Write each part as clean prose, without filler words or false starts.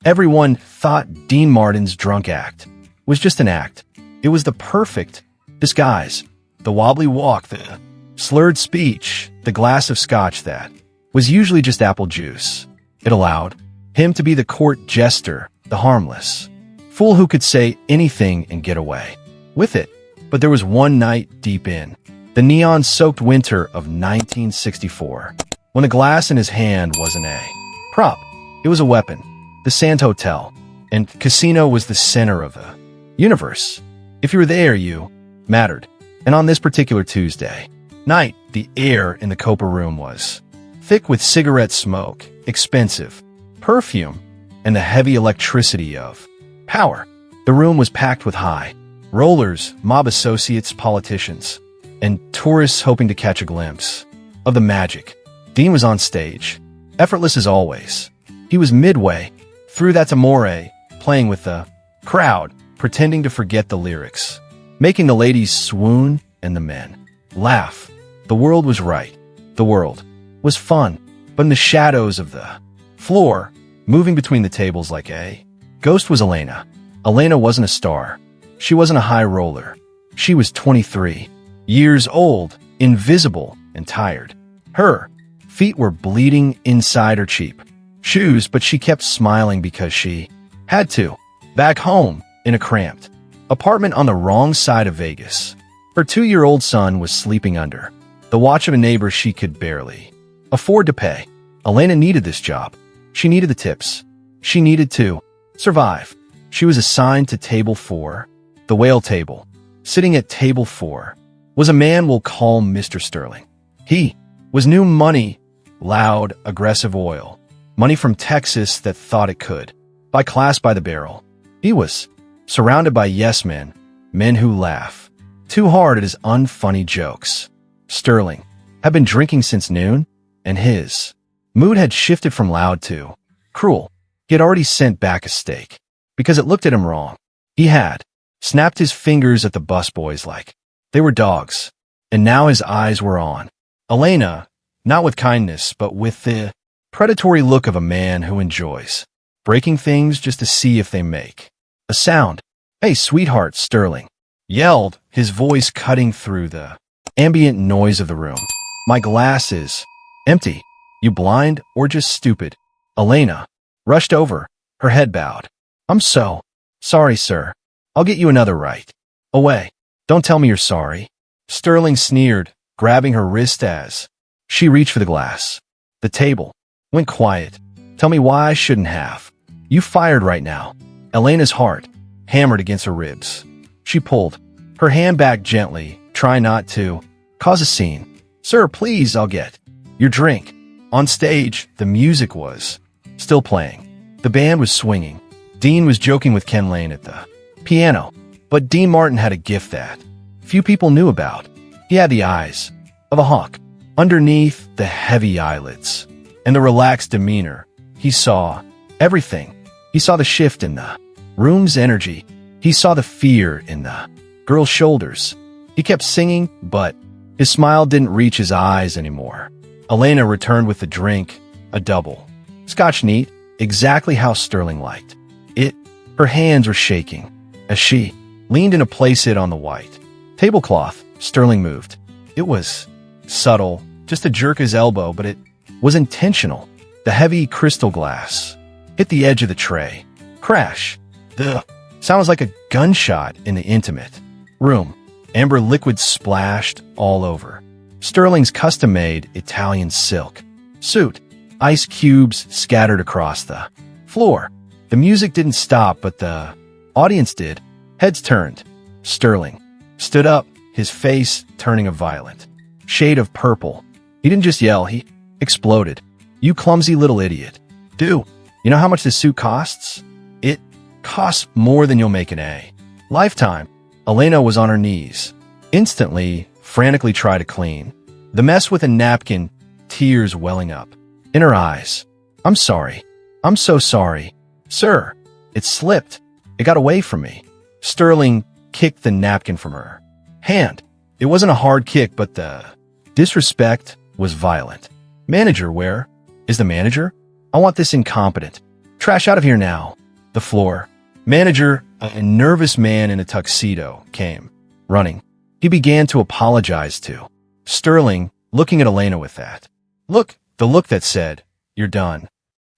Everyone thought Dean Martin's drunk act was just an act. It was the perfect disguise. The wobbly walk, the slurred speech, the glass of scotch that was usually just apple juice. It allowed him to be the court jester, the harmless fool who could say anything and get away with it. But there was one night deep in the neon-soaked winter of 1964 when the glass in his hand wasn't a prop. It was a weapon. The Sand Hotel and Casino was the center of the universe. If you were there, you mattered. And on this particular Tuesday night, the air in the Copa room was thick with cigarette smoke, expensive perfume, and the heavy electricity of power. The room was packed with high rollers, mob associates, politicians, and tourists hoping to catch a glimpse of the magic. Dean was on stage, effortless as always. He was midway through that amore, playing with the crowd, pretending to forget the lyrics, making the ladies swoon and the men laugh. The world was right. The world was fun. But in the shadows of the floor, moving between the tables like a ghost, was Elena. Elena wasn't a star. She wasn't a high roller. She was 23 years old, invisible and tired. Her feet were bleeding inside her cheap shoes, but she kept smiling because she had to. Back home, in a cramped apartment on the wrong side of Vegas, her 2-year-old son was sleeping under the watch of a neighbor she could barely afford to pay. Elena needed this job. She needed the tips. She needed to survive. She was assigned to table 4, the whale table. Sitting at table 4 was a man we'll call Mr. Sterling. He was new money, loud, aggressive oil. Money from Texas that thought it could buy class by the barrel. He was surrounded by yes men, men who laugh too hard at his unfunny jokes. Sterling had been drinking since noon, and his mood had shifted from loud to cruel. He had already sent back a steak because it looked at him wrong. He had snapped his fingers at the busboys like they were dogs, and now his eyes were on Elena, not with kindness, but with the predatory look of a man who enjoys breaking things just to see if they make a sound. "Hey, sweetheart," Sterling yelled, his voice cutting through the ambient noise of the room. "My glass is empty. You blind or just stupid?" Elena rushed over, her head bowed. "I'm so sorry, sir. I'll get you another right away. Don't tell me you're sorry." Sterling sneered, grabbing her wrist as she reached for the glass. The table went quiet. "Tell me why I shouldn't have you fired right now." Elena's heart hammered against her ribs. She pulled her hand back gently, trying not to cause a scene. "Sir, please, I'll get your drink." On stage, the music was still playing. The band was swinging. Dean was joking with Ken Lane at the piano. But Dean Martin had a gift that few people knew about. He had the eyes of a hawk. Underneath the heavy eyelids and the relaxed demeanor, he saw everything. He saw the shift in the room's energy. He saw the fear in the girl's shoulders. He kept singing, but his smile didn't reach his eyes anymore. Elena returned with the drink, a double Scotch neat, exactly how Sterling liked it. Her hands were shaking as she leaned in to place it on the white tablecloth. Sterling moved. It was subtle, just a jerk his elbow, but it was intentional. The heavy crystal glass hit the edge of the tray. Crash. The sound was like a gunshot in the intimate room. Amber liquid splashed all over Sterling's custom-made Italian silk suit. Ice cubes scattered across the floor. The music didn't stop, but the audience did. Heads turned. Sterling stood up, his face turning a violent shade of purple. He didn't just yell, he exploded. "You clumsy little idiot. Do you know how much this suit costs? It costs more than you'll make in a lifetime." Elena was on her knees, instantly, frantically tried to clean the mess with a napkin, tears welling up in her eyes. "I'm sorry. I'm so sorry. Sir, it slipped. It got away from me." Sterling kicked the napkin from her hand. It wasn't a hard kick, but the disrespect was violent. "Manager, where is the manager? I want this incompetent Trash out of here now. The floor. Manager, a nervous man in a tuxedo, came, running. He began to apologize to Sterling, looking at Elena with that look, the look that said, "You're done."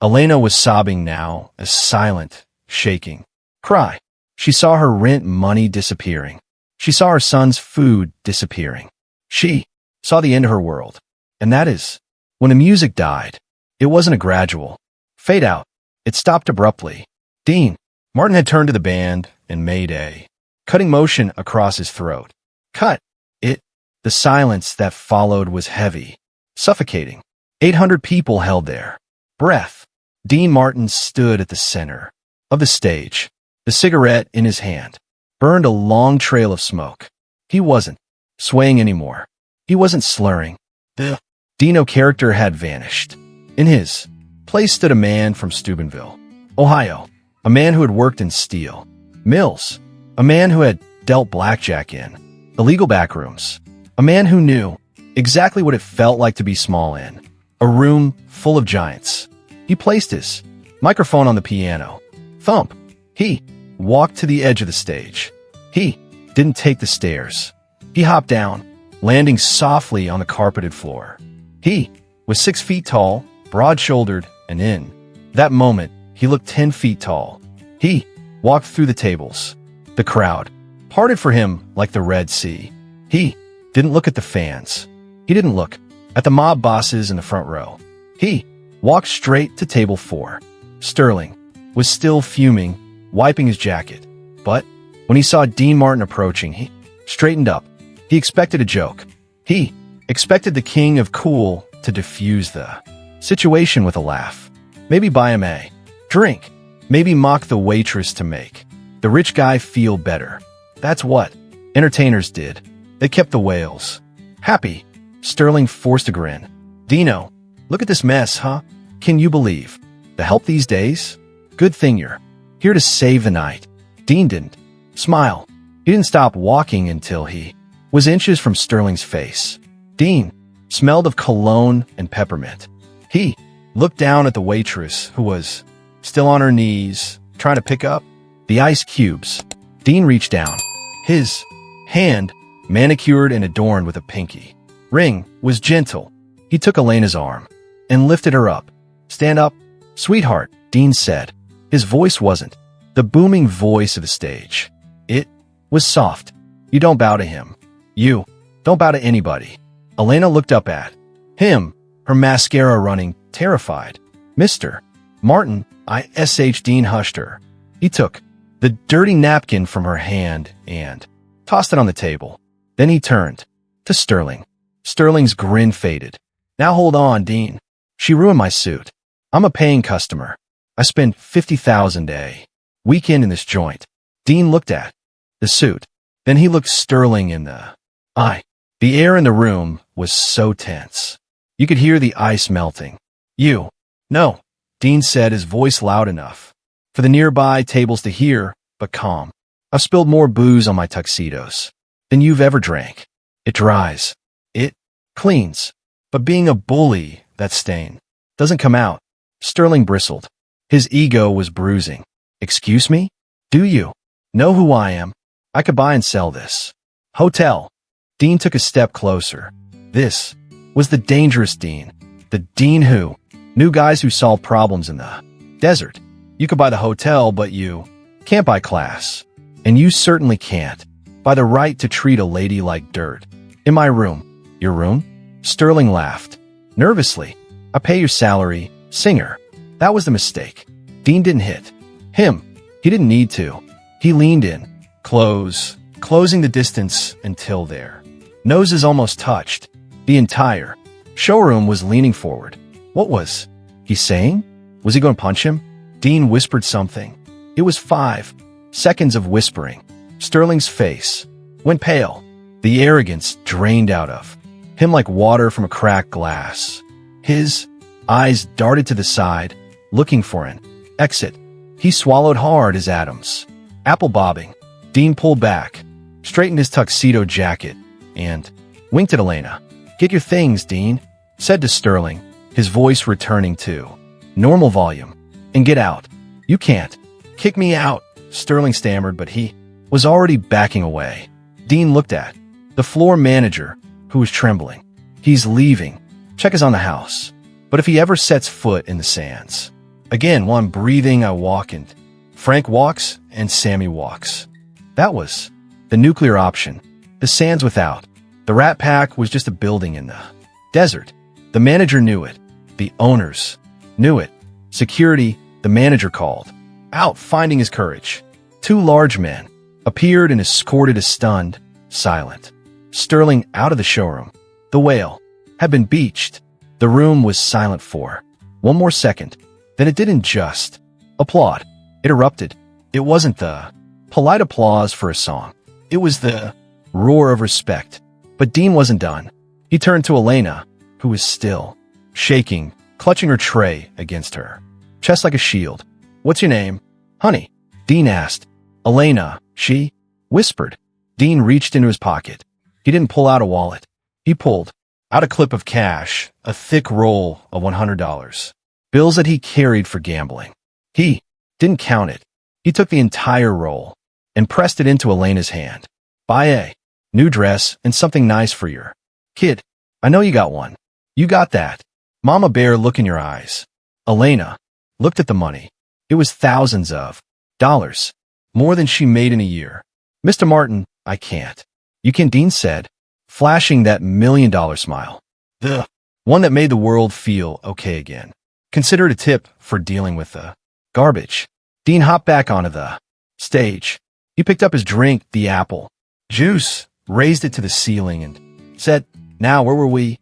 Elena was sobbing now, a silent, shaking cry. She saw her rent money disappearing. She saw her son's food disappearing. She saw the end of her world. And that is, when the music died, it wasn't a gradual fade out. It stopped abruptly. Dean Martin had turned to the band and made a cutting motion across his throat. Cut it. The silence that followed was heavy, suffocating. 800 people held their breath. Dean Martin stood at the center of the stage, the cigarette in his hand, burned a long trail of smoke. He wasn't swaying anymore. He wasn't slurring. The Dino character had vanished. In his place stood a man from Steubenville, Ohio, a man who had worked in steel mills, a man who had dealt blackjack in illegal backrooms, a man who knew exactly what it felt like to be small in a room full of giants. He placed his microphone on the piano. Thump. He walked to the edge of the stage. He didn't take the stairs. He hopped down, landing softly on the carpeted floor. He was 6 feet tall, broad-shouldered, and in that moment, he looked 10 feet tall. He walked through the tables. The crowd parted for him like the Red Sea. He didn't look at the fans. He didn't look at the mob bosses in the front row. He walked straight to table 4. Sterling was still fuming, wiping his jacket. But when he saw Dean Martin approaching, he straightened up. He expected a joke. He expected the king of cool to defuse the situation with a laugh. Maybe buy him a drink. Maybe mock the waitress to make the rich guy feel better. That's what entertainers did. They kept the whales happy. Sterling forced a grin. Dino, look at this mess, huh? Can you believe the help these days? Good thing you're here to save the night. Dean didn't smile. He didn't stop walking until he was inches from Sterling's face. Dean smelled of cologne and peppermint. He looked down at the waitress, who was still on her knees, trying to pick up the ice cubes. Dean reached down. His hand, manicured and adorned with a pinky ring, was gentle. He took Elena's arm and lifted her up. Stand up, sweetheart, Dean said. His voice wasn't the booming voice of the stage. It was soft. You don't bow to him. You don't bow to anybody. Elena looked up at him, her mascara running, terrified. Mr. Martin, ISH. Dean hushed her. He took the dirty napkin from her hand and tossed it on the table. Then he turned to Sterling. Sterling's grin faded. Now hold on, Dean. She ruined my suit. I'm a paying customer. I spend $50,000 a weekend in this joint. Dean looked at the suit. Then he looked Sterling in the eye. The air in the room was so tense. You could hear the ice melting. You. No, Dean said, his voice loud enough for the nearby tables to hear, but calm. I've spilled more booze on my tuxedos than you've ever drank. It dries. It cleans. But being a bully, that stain doesn't come out. Sterling bristled. His ego was bruising. Excuse me? Do you know who I am? I could buy and sell this hotel. Dean took a step closer. This was the dangerous Dean. The Dean who knew guys who solved problems in the desert. You could buy the hotel, but you can't buy class. And you certainly can't buy the right to treat a lady like dirt. In my room. Your room? Sterling laughed. Nervously. I pay your salary, singer. That was the mistake. Dean didn't hit him. He didn't need to. He leaned in, closing the distance until their noses almost touched. The entire showroom was leaning forward. What was he saying? Was he going to punch him? Dean whispered something. It was 5 seconds of whispering. Sterling's face went pale. The arrogance drained out of him like water from a cracked glass. His eyes darted to the side, looking for an exit. He swallowed hard as atoms. Apple bobbing. Dean pulled back, straightened his tuxedo jacket, and winked at Elena. Get your things, Dean, said to Sterling, his voice returning to normal volume. and get out. You can't. Kick me out, Sterling stammered, but he was already backing away. Dean looked at the floor manager, who was trembling. He's leaving. Check is on the house. But if he ever sets foot in the sands. Again, while I'm breathing, I walk, and Frank walks and Sammy walks. That was the nuclear option. The sands without. The Rat Pack was just a building in the desert. The manager knew it. The owners knew it. Security, the manager called out, finding his courage. Two large men appeared and escorted a stunned, silent Sterling out of the showroom. The whale had been beached. The room was silent for one more second. Then it didn't just applaud. It erupted. It wasn't the polite applause for a song. It was the roar of respect. But Dean wasn't done. He turned to Elena, who was still shaking, clutching her tray against her chest like a shield. What's your name, honey? Dean asked. Elena, she whispered. Dean reached into his pocket. He didn't pull out a wallet. He pulled out a clip of cash, a thick roll of $100. Bills that he carried for gambling. He didn't count it. He took the entire roll and pressed it into Elena's hand. Buy a new dress and something nice for your kid. I know you got one. You got that. Mama Bear, look in your eyes. Elena looked at the money. It was thousands of dollars, more than she made in a year. Mr. Martin, I can't. You can, Dean said, flashing that $1 million smile. The one that made the world feel okay again. Consider it a tip for dealing with the garbage. Dean hopped back onto the stage. He picked up his drink, the apple juice, raised it to the ceiling, and said, now, where were we?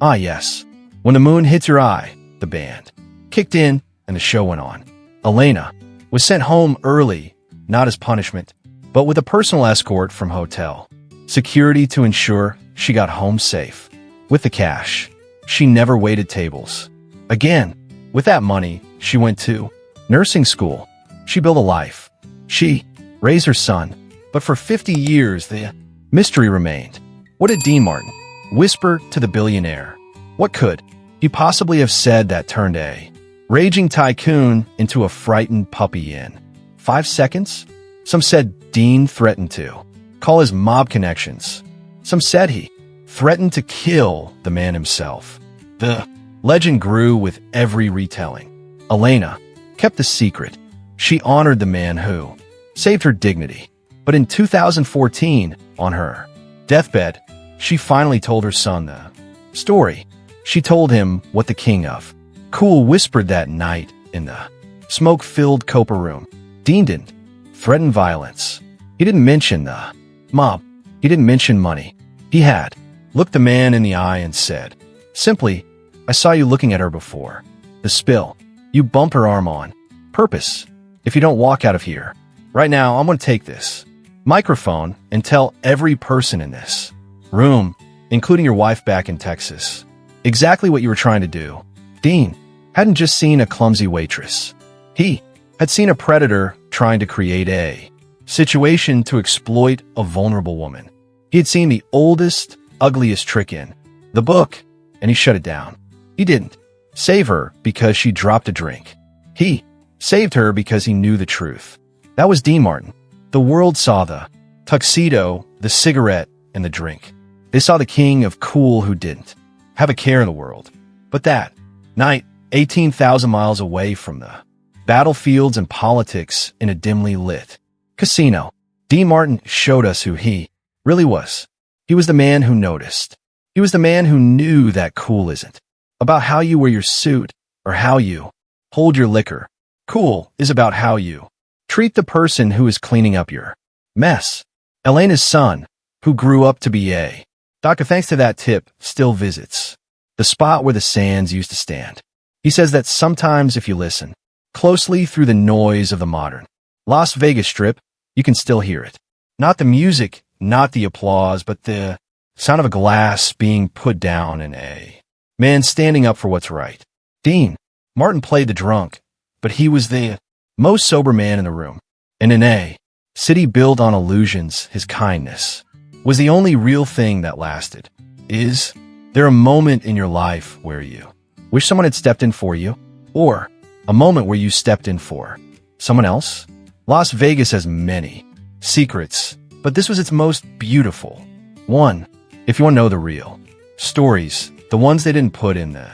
Ah, yes. When the moon hits your eye, the band kicked in and the show went on. Elena was sent home early, not as punishment, but with a personal escort from hotel security to ensure she got home safe. With the cash, she never waited tables. Again, with that money, she went to nursing school. She built a life. She raised her son. But for 50 years, the mystery remained. What did Dean Martin whisper to the billionaire? What could he possibly have said that turned a raging tycoon into a frightened puppy in 5 seconds? Some said Dean threatened to call his mob connections. Some said he threatened to kill the man himself. The legend grew with every retelling. Elena kept the secret. She honored the man who saved her dignity. But in 2014, on her deathbed, she finally told her son the story. She told him what the king of cool whispered that night in the smoke-filled Copa room. Dean didn't threaten violence. He didn't mention the mob. He didn't mention money. He had looked the man in the eye and said, simply, I saw you looking at her before. The spill. You bump her arm on purpose. If you don't walk out of here right now, I'm going to take this microphone and tell every person in this room, including your wife back in Texas, exactly what you were trying to do. Dean hadn't just seen a clumsy waitress. He had seen a predator trying to create a situation to exploit a vulnerable woman. He had seen the oldest, ugliest trick in the book, and he shut it down. He didn't save her because she dropped a drink. He saved her because he knew the truth. That was Dean Martin. The world saw the tuxedo, the cigarette, and the drink. They saw the king of cool who didn't have a care in the world. But that night, 18,000 miles away from the battlefields and politics in a dimly lit casino, Dean Martin showed us who he really was. He was the man who noticed. He was the man who knew that cool isn't about how you wear your suit or how you hold your liquor. Cool is about how you treat the person who is cleaning up your mess. Elena's son, who grew up to be a doctor thanks to that tip, still visits the spot where the sands used to stand. He says that sometimes if you listen closely through the noise of the modern Las Vegas Strip, you can still hear it. Not the music, not the applause, but the sound of a glass being put down and a man standing up for what's right. Dean Martin played the drunk, but he was the most sober man in the room. And in a city built on illusions, his kindness was the only real thing that lasted. Is there a moment in your life where you wish someone had stepped in for you? Or A moment where you stepped in for someone else? Las Vegas has many secrets, but this was its most beautiful one. If you want to know the real stories, the ones they didn't put in the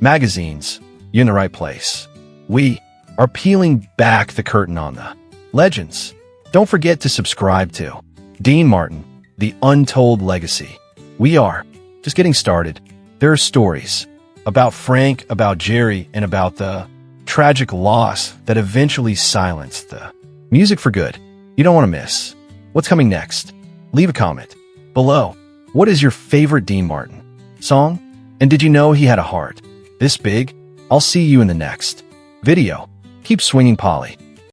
magazines, you're in the right place. We are peeling back the curtain on the legends. Don't forget to subscribe to Dean Martin, The Untold Legacy. We are just getting started. There are stories about Frank, about Jerry, and about the tragic loss that eventually silenced the music for good. You don't want to miss what's coming next. Leave a comment below. What is your favorite Dean Martin song? And did you know he had a heart this big? I'll see you in the next video. Keep swinging, Polly.